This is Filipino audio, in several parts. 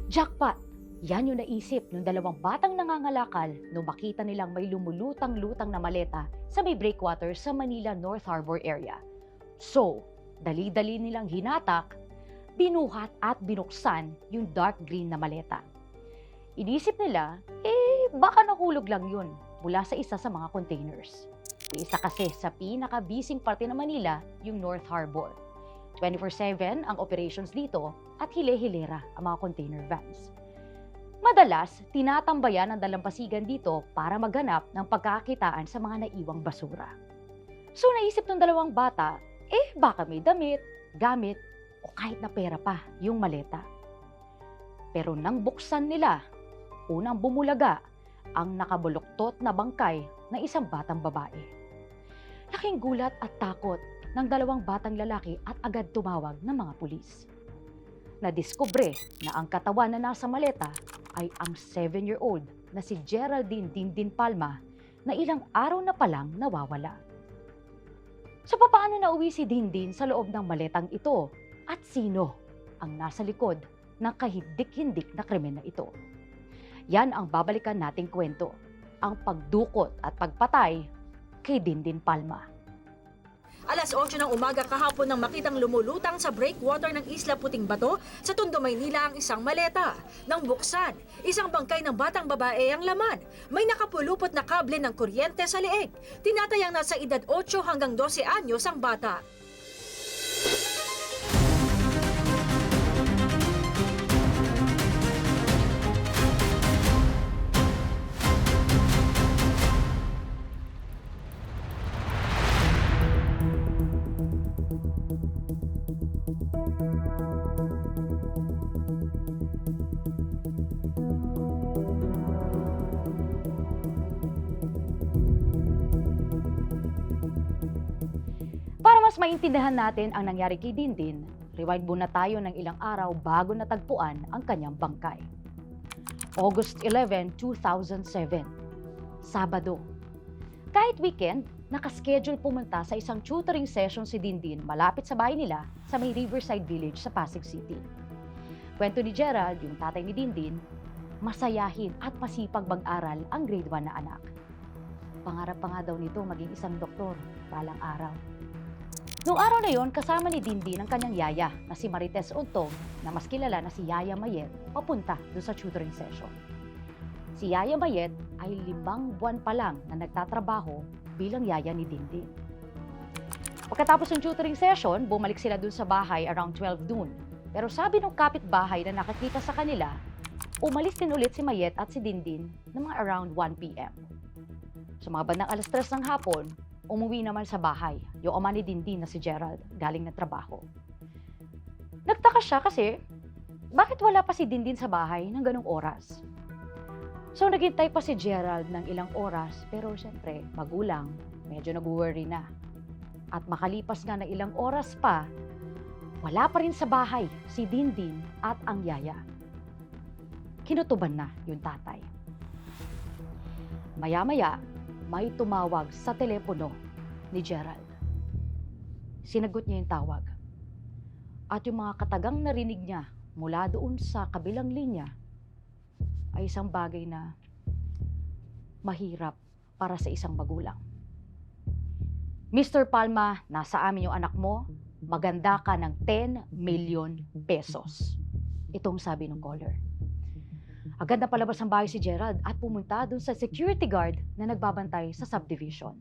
Jackpot! Yan yung naisip ng dalawang batang nangangalakal nung makita nilang may lumulutang-lutang na maleta sa may breakwater sa Manila North Harbor area. So, dali-dali nilang hinatak, binuhat at binuksan yung dark green na maleta. Inisip nila, baka nahulog lang yun mula sa isa sa mga containers. Isa kasi sa pinaka-busy parte ng Manila, yung North Harbor. 24/7 ang operations dito at hile-hilera ang mga container vans. Madalas, tinatambayan ang dalampasigan dito para maghanap ng pagkakakitaan sa mga naiwang basura. So naisip ng dalawang bata, baka may damit, gamit, o kahit na pera pa yung maleta. Pero nang buksan nila, unang bumulaga ang nakabuluktot na bangkay ng isang batang babae. Laking gulat at takot ng dalawang batang lalaki at agad tumawag ng mga pulis. Nadiskubre na ang katawan na nasa maleta ay ang 7-year-old na si Geraldine Dindin Palma na ilang araw na palang nawawala. So paano nauwi si Dindin sa loob ng maletang ito at sino ang nasa likod ng kahindik-hindik na krimen na ito? Yan ang babalikan nating kwento, ang pagdukot at pagpatay kay Dindin Palma. Alas 8 ng umaga kahapon nang makitang lumulutang sa breakwater ng Isla Puting Bato sa Tondo, Maynila ang isang maleta. Nang buksan, isang bangkay ng batang babae ang laman. May nakapulupot na kable ng kuryente sa leeg. Tinatayang nasa edad 8 hanggang 12 anyos ang bata. Para mas maintindihan natin ang nangyari kay Dindin, rewind muna tayo ng ilang araw bago natagpuan ang kanyang bangkay. August 11, 2007, Sabado. Kahit weekend, nakaschedule pumunta sa isang tutoring session si Dindin malapit sa bahay nila sa may Riverside Village sa Pasig City. Kwento ni Gerald, yung tatay ni Dindin, masayahin at masipag mag-aral ang grade 1 na anak. Pangarap pa nga daw nito maging isang doktor balang araw. Noong araw na yon, kasama ni Dindin ang kanyang yaya na si Marites Untog na mas kilala na si Yaya Mayet papunta doon sa tutoring session. Si Yaya Mayet ay 5 buwan pa lang na nagtatrabaho bilang yaya ni Dindin. Pagkatapos ng tutoring session, bumalik sila doon sa bahay around 12 noon. Pero sabi ng kapitbahay na nakakita sa kanila, umalis din ulit si Mayet at si Dindin ng mga around 1 p.m. Sa mga bandang alas 3 ng hapon, umuwi naman sa bahay yung ama ni Dindin na si Gerald galing ng trabaho. Nagtaka siya kasi bakit wala pa si Dindin sa bahay ng ganong oras? So naghintay pa si Gerald ng ilang oras pero syempre magulang, medyo nag-worry na. At makalipas nga ng ilang oras pa, wala pa rin sa bahay si Dindin at ang yaya. Kinutuban na yung tatay. Maya-maya, may tumawag sa telepono ni Gerald. Sinagot niya yung tawag. At yung mga katagang narinig niya mula doon sa kabilang linya ay isang bagay na mahirap para sa isang magulang. Mr. Palma, nasa amin yung anak mo, maganda ka ng 10 million pesos. Itong sabi ng caller. Agad na palabas ng bahay si Gerald at pumunta dun sa security guard na nagbabantay sa subdivision.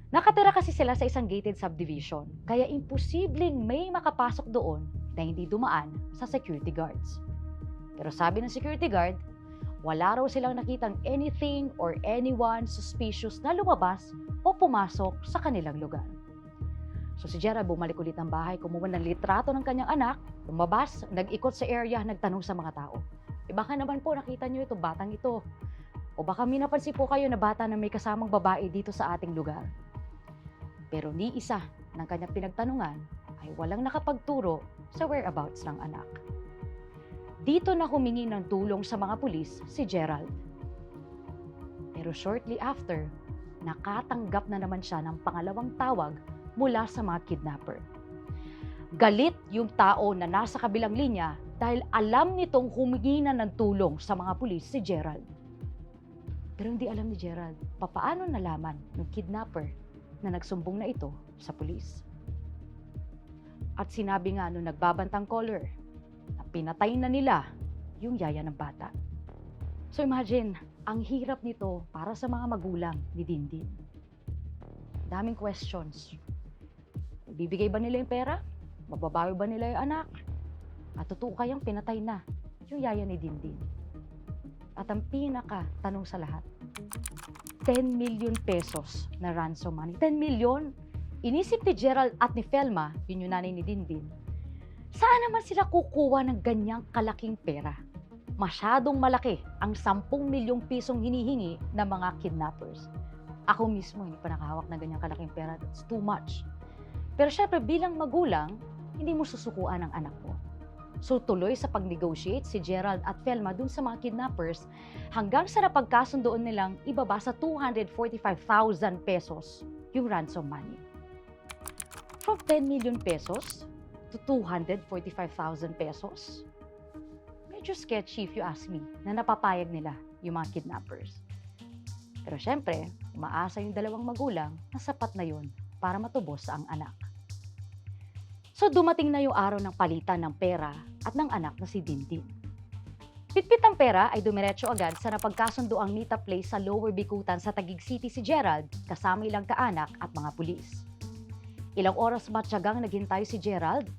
Nakatira kasi sila sa isang gated subdivision, kaya imposibleng may makapasok doon na hindi dumaan sa security guards. Pero sabi ng security guard, wala raw silang nakitang anything or anyone suspicious na lumabas o pumasok sa kanilang lugar. So si Gerald bumalik ulit ng bahay, kumuha ng litrato ng kanyang anak, lumabas, nag-ikot sa area, nagtanong sa mga tao. Baka naman po nakita nyo ito, batang ito. O baka may napansin po kayo na bata na may kasamang babae dito sa ating lugar. Pero ni isa ng kanyang pinagtanungan ay walang nakapagturo sa whereabouts ng anak. Dito na humingi ng tulong sa mga pulis si Gerald. Pero shortly after, nakatanggap na naman siya ng pangalawang tawag mula sa mga kidnapper. Galit yung tao na nasa kabilang linya dahil alam nitong humingi na ng tulong sa mga pulis si Gerald. Pero hindi alam ni Gerald papaano nalaman ng kidnapper na nagsumbong na ito sa pulis. At sinabi nga nung nagbabantang caller na pinatay na nila yung yaya ng bata. So imagine, ang hirap nito para sa mga magulang ni Dindin. Daming questions. Bibigay ba nila yung pera? Mababawi ba nila yung anak? At totoo kayang pinatay na yung yaya ni Dindin. At ang pinaka tanong sa lahat, 10 million pesos na ransom money. 10 million? Inisip ni Gerald at ni Felma, yun yung nanay ni Dindin, saan naman sila kukuha ng ganyang kalaking pera? Masyadong malaki ang 10 milyong pisong hinihingi ng mga kidnappers. Ako mismo hindi pa nakahawak ng ganyang kalaking pera. That's too much. Pero syempre bilang magulang, hindi mo susukuan ang anak mo. So tuloy sa pag-negotiate si Gerald at Felma dun sa mga kidnappers hanggang sa napagkasundoon nilang ibaba sa 245,000 pesos yung ransom money. From 10 million pesos to 245,000 pesos. Medyo sketchy if you ask me na napapayag nila yung mga kidnappers. Pero syempre, umaasa yung dalawang magulang na sapat na yun para matubos ang anak. So dumating na yung araw ng palitan ng pera at ng anak na si Dindin. Pitpit ang pera ay dumiretso agad sa napagkasundo ang meet-up place sa Lower Bikutan sa Taguig City si Gerald kasama ilang kaanak at mga pulis. Ilang oras matyagang naghintay si Gerald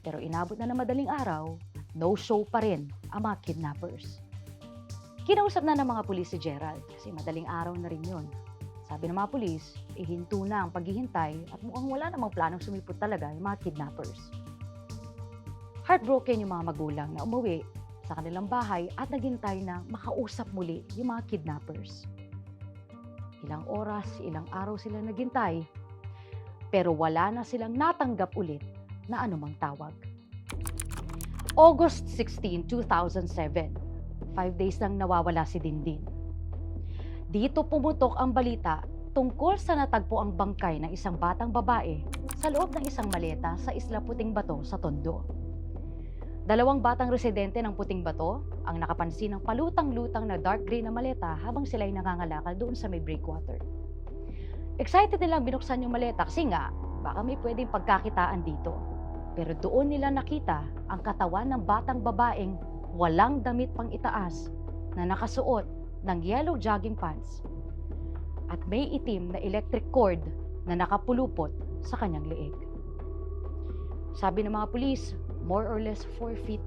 pero inabot na ng madaling araw, no show pa rin ang mga kidnappers. Kinausap na ng mga pulis si Gerald kasi madaling araw na rin yun. Sabi ng mga pulis, ihinto na ang paghihintay at mukhang wala namang planong sumipot talaga yung mga kidnappers. Heartbroken yung mga magulang na umuwi sa kanilang bahay at naghintay na makausap muli yung mga kidnappers. Ilang oras, ilang araw sila naghintay, pero wala na silang natanggap ulit na anumang tawag. August 16, 2007, 5 days lang nawawala si Dindin. Dito pumutok ang balita tungkol sa natagpo ang bangkay ng isang batang babae sa loob ng isang maleta sa Isla Puting Bato sa Tondo. 2 batang residente ng Puting Bato ang nakapansin ng palutang-lutang na dark gray na maleta habang sila'y nangangalakal doon sa may breakwater. Excited nilang binuksan yung maleta kasi nga baka may pwedeng pagkakitaan dito. Pero doon nila nakita ang katawan ng batang babaeng walang damit pang itaas na nakasuot ng yellow jogging pants at may itim na electric cord na nakapulupot sa kanyang leeg. Sabi ng mga pulis, more or less 4 feet.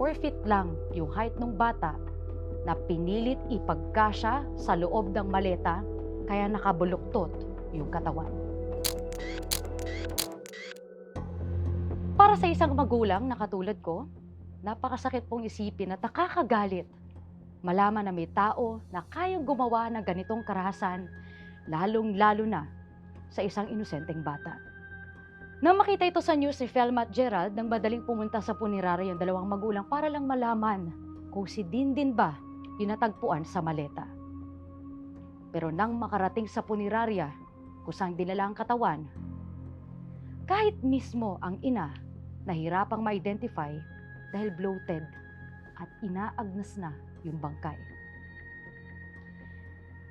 4 feet lang yung height ng bata na pinilit ipagkasya sa loob ng maleta kaya nakabuluktot yung katawan. Para sa isang magulang na katulad ko, napakasakit pong isipin at nakakagalit malaman na may tao na kayang gumawa ng ganitong karahasan, lalong-lalo na sa isang inosenteng bata. Nang makita ito sa news ni Felma at Gerald, nang madaling pumunta sa punerarya yung 2 magulang para lang malaman kung si Dindin ba yung natagpuan sa maleta. Pero nang makarating sa punerarya kung saan dinala ang katawan, kahit mismo ang ina nahirapang ma-identify dahil bloated at inaagnas na yung bangkay.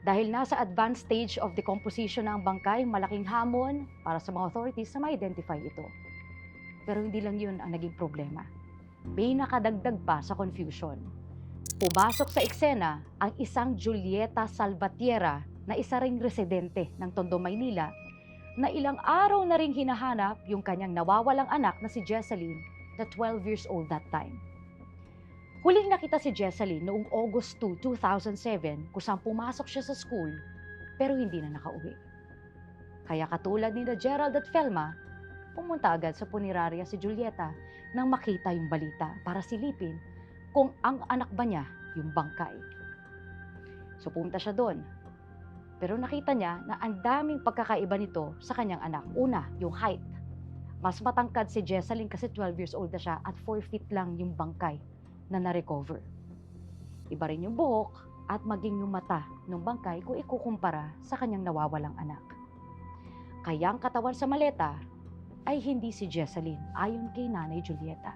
Dahil nasa advanced stage of decomposition na ang bangkay, malaking hamon para sa mga authorities na ma-identify ito. Pero hindi lang yun ang naging problema. May nakadagdag pa sa confusion. Pumasok sa eksena ang isang Julieta Salvatierra na isa ring residente ng Tondo, Maynila na ilang araw na ring hinahanap yung kanyang nawawalang anak na si Jesseline na 12 years old that time. Huling nakita si Jesseline noong August 2, 2007 kung saan pumasok siya sa school pero hindi na nakauwi. Kaya katulad ni Gerald at Felma, pumunta agad sa punerarya si Julieta nang makita yung balita para silipin kung ang anak ba niya yung bangkay. So pumunta siya doon. Pero nakita niya na ang daming pagkakaiba nito sa kanyang anak. Una, yung height. Mas matangkad si Jesseline kasi 12 years old na siya at 4 feet lang yung bangkay na na-recover. Iba rin yung buhok at maging yung mata ng bangkay kung ikukumpara sa kanyang nawawalang anak. Kaya ang katawan sa maleta ay hindi si Jesseline ayon kay Nanay Julieta.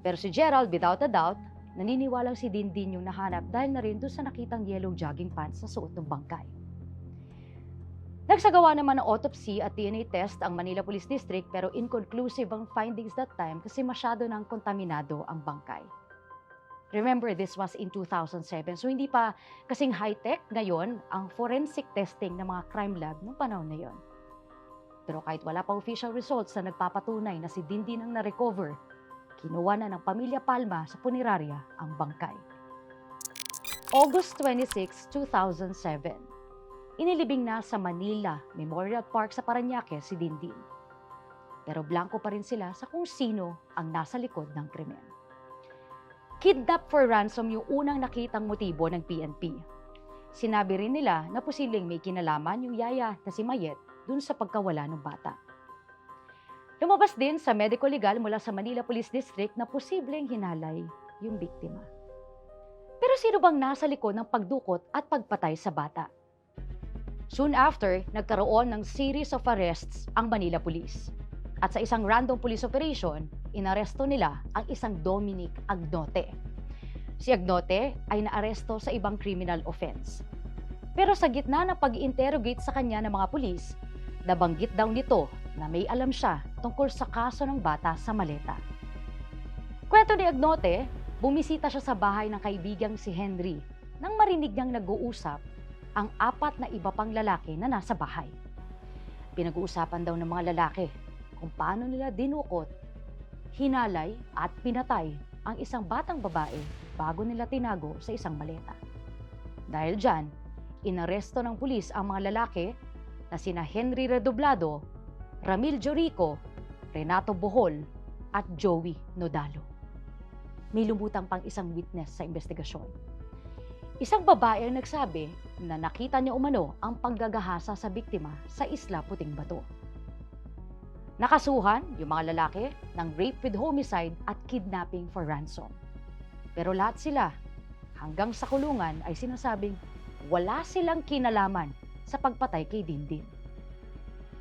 Pero si Gerald, without a doubt, naniniwalang si Dindin yung nahanap dahil na rin doon sa nakitang yellow jogging pants sa suot ng bangkay. Nagsagawa naman ng autopsy at DNA test ang Manila Police District pero inconclusive ang findings that time kasi masyado nang kontaminado ang bangkay. Remember, this was in 2007, so hindi pa kasing high-tech ngayon ang forensic testing ng mga crime lab noong panahon na yon. Pero kahit wala pa official results na nagpapatunay na si Dindin ang na-recover, kinuha na ng pamilya Palma sa punerarya ang bangkay. August 26, 2007. Inilibing na sa Manila Memorial Park sa Parañaque si Dindin. Pero blanco pa rin sila sa kung sino ang nasa likod ng krimen. Kidnap for ransom yung unang nakitang motibo ng PNP. Sinabi rin nila na posibleng may kinalaman yung yaya na si Mayet dun sa pagkawala ng bata. Lumabas din sa medical legal mula sa Manila Police District na posibleng hinalay yung biktima. Pero sino bang nasa likod ng pagdukot at pagpatay sa bata? Soon after, nagkaroon ng series of arrests ang Manila Police. At sa isang random police operation, inaresto nila ang isang Dominic Agnote. Si Agnote ay naaresto sa ibang criminal offense. Pero sa gitna ng pag-interrogate sa kanya ng mga pulis, nabanggit daw nito na may alam siya tungkol sa kaso ng bata sa Maleta. Kwento ni Agnote, bumisita siya sa bahay ng kaibigang si Henry nang marinig niyang nag-uusap ang 4 na iba pang lalaki na nasa bahay. Pinag-uusapan daw ng mga lalaki kung paano nila dinukot, hinalay at pinatay ang isang batang babae bago nila tinago sa isang maleta. Dahil dyan, inaresto ng pulis ang mga lalaki na sina Henry Redoblado, Ramil Jorico, Renato Bohol at Joey Nodalo. May lumutang pang isang witness sa investigasyon. Isang babae ang nagsabi na nakita niya umano ang panggagahasa sa biktima sa Isla Puting Bato. Nakasuhan yung mga lalaki ng rape with homicide at kidnapping for ransom. Pero lahat sila, hanggang sa kulungan ay sinasabing wala silang kinalaman sa pagpatay kay Dindin.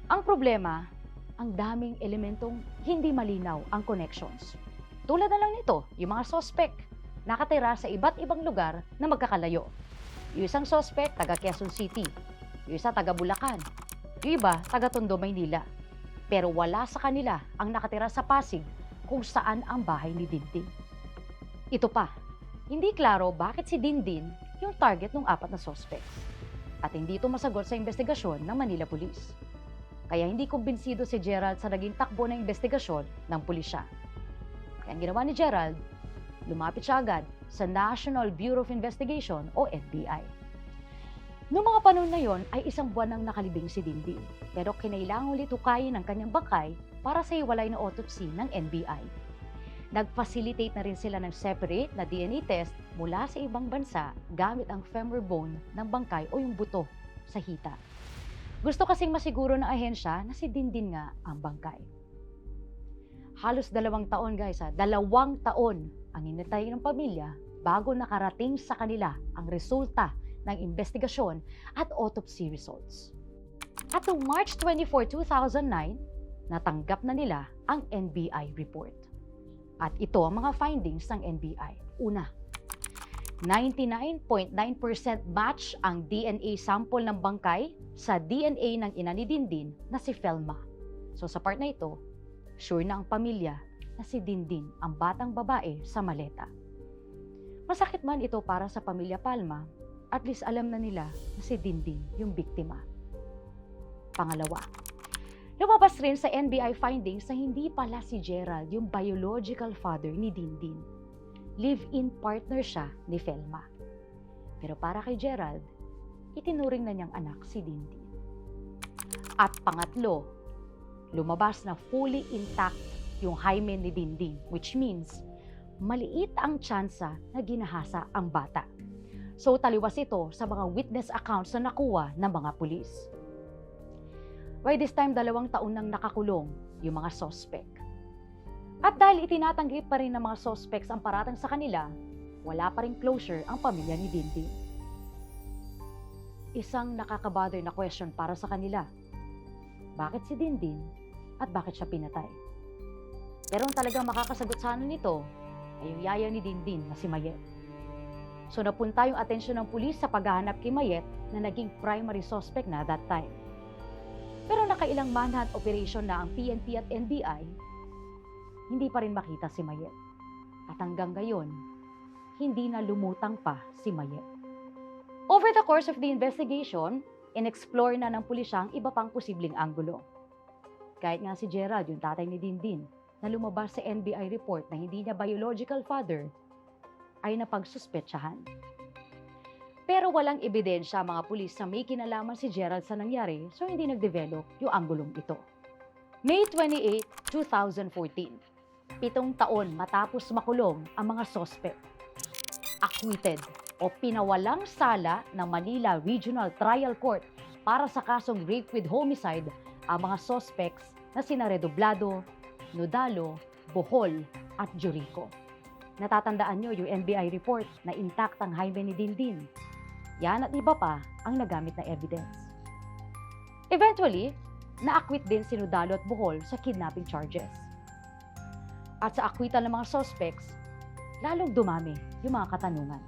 Ang problema, ang daming elementong hindi malinaw ang connections. Tulad na lang nito, yung mga suspect nakatira sa iba't ibang lugar na magkakalayo. Yung isang suspect, taga Quezon City. Yung isa, taga Bulacan. Yung iba, taga Tondo, Maynila. Pero wala sa kanila ang nakatira sa Pasig kung saan ang bahay ni Dindin. Ito pa, hindi klaro bakit si Dindin yung target ng 4 na suspects. At hindi ito masagot sa investigasyon ng Manila Police. Kaya hindi kumbinsido si Gerald sa naging takbo ng investigasyon ng pulisya. Kaya ang ginawa ni Gerald, lumapit siya agad sa National Bureau of Investigation o NBI. Noong mga panahon na yon ay 1 buwan nang nakalibing si Dindin, pero kinailangan ulit hukayin ang kanyang bangkay para sa hiwalay na autopsy ng NBI. Nag-facilitate na rin sila ng separate na DNA test mula sa ibang bansa gamit ang femur bone ng bangkay o yung buto sa hita. Gusto kasing masiguro ng ahensya na si Dindin nga ang bangkay. Halos 2 taon guys 2 taon ang inintay ng pamilya bago nakarating sa kanila ang resulta ng investigasyon at autopsy results. At noong March 24, 2009, natanggap na nila ang NBI report. At ito ang mga findings ng NBI. Una, 99.9% match ang DNA sample ng bangkay sa DNA ng ina ni Dindin na si Felma. So sa part na ito, sure na ang pamilya na si Dindin ang batang babae sa Maleta. Masakit man ito para sa pamilya Palma, at least alam na nila na si Dindin yung biktima. Pangalawa, lumabas rin sa NBI findings na hindi pala si Gerald yung biological father ni Dindin. Live-in partner siya ni Felma. Pero para kay Gerald, itinuring na niyang anak si Dindin. At pangatlo, lumabas na fully intact yung hymen ni Dindin, which means maliit ang tsansa na ginahasa ang bata. So taliwas ito sa mga witness accounts na nakuha ng mga pulis. By this time, 2 taon nang nakakulong yung mga suspect. At dahil itinatanggi pa rin ng mga suspects ang paratang sa kanila, wala pa rin closure ang pamilya ni Dindin. Isang nakakabother na question para sa kanila. Bakit si Dindin at bakit siya pinatay? Pero ang talagang makakasagot sa ano nito, ay yung yaya ni Dindin na si Mayet. So napunta yung atensyon ng pulis sa paghahanap kay Mayet na naging primary suspect na that time. Pero nakailang manhunt operation na ang PNP at NBI, hindi pa rin makita si Mayet. At hanggang ngayon, hindi na lumutang pa si Mayet. Over the course of the investigation, in-explore na ng pulisya ang iba pang posibleng anggulo. Kahit nga si Gerald, yung tatay ni Dindin, na lumabas sa NBI report na hindi niya biological father, ay napagsuspetsahan. Pero walang ebidensya ang mga pulis na may kinalaman si Gerald sa nangyari, so hindi nag-develop yung anggulong ito. May 28, 2014, 7 taon matapos makulong ang mga suspect. Acquitted o pinawalang sala ng Manila Regional Trial Court para sa kasong rape with homicide ang mga suspects na sina Redoblado, Nodalo, Bohol at Jurico. Natatandaan nyo yung NBI report na intact ang hymen ni Dindin. Yan at iba pa ang nagamit na evidence. Eventually, na-acquit din si Nodalo at Bohol sa kidnapping charges. At sa acquittal ng mga suspects, lalong dumami yung mga katanungan.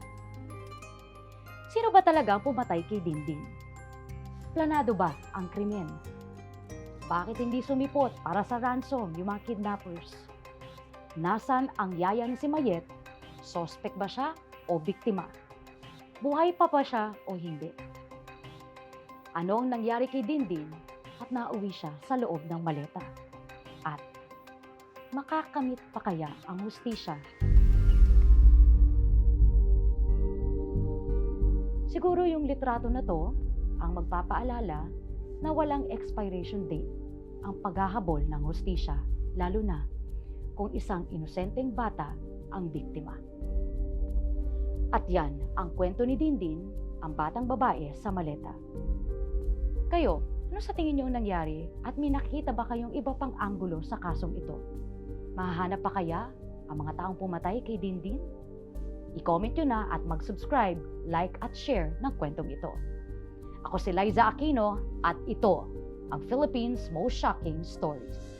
Sino ba talaga ang pumatay kay Dindin? Planado ba ang krimen? Bakit hindi sumipot para sa ransom yung mga kidnappers? Nasaan ang yaya ni si Mayet? Suspect ba siya o biktima? Buhay pa ba siya o hindi? Ano ang nangyari kay Dindin at nauwi siya sa loob ng maleta? At makakamit pa kaya ang hustisya? Siguro yung litrato na to ang magpapaalala na walang expiration date ang paghahabol ng hustisya, lalo na kung isang inosenteng bata ang biktima. At yan ang kwento ni Dindin, ang batang babae sa maleta. Kayo, ano sa tingin niyo nangyari at may nakita ba kayong iba pang anggulo sa kasong ito? Mahahanap pa kaya ang mga taong pumatay kay Dindin? I-comment nyo na at mag-subscribe, like at share ng kwentong ito. Ako si Liza Aquino at ito ang Philippines' Most Shocking Stories.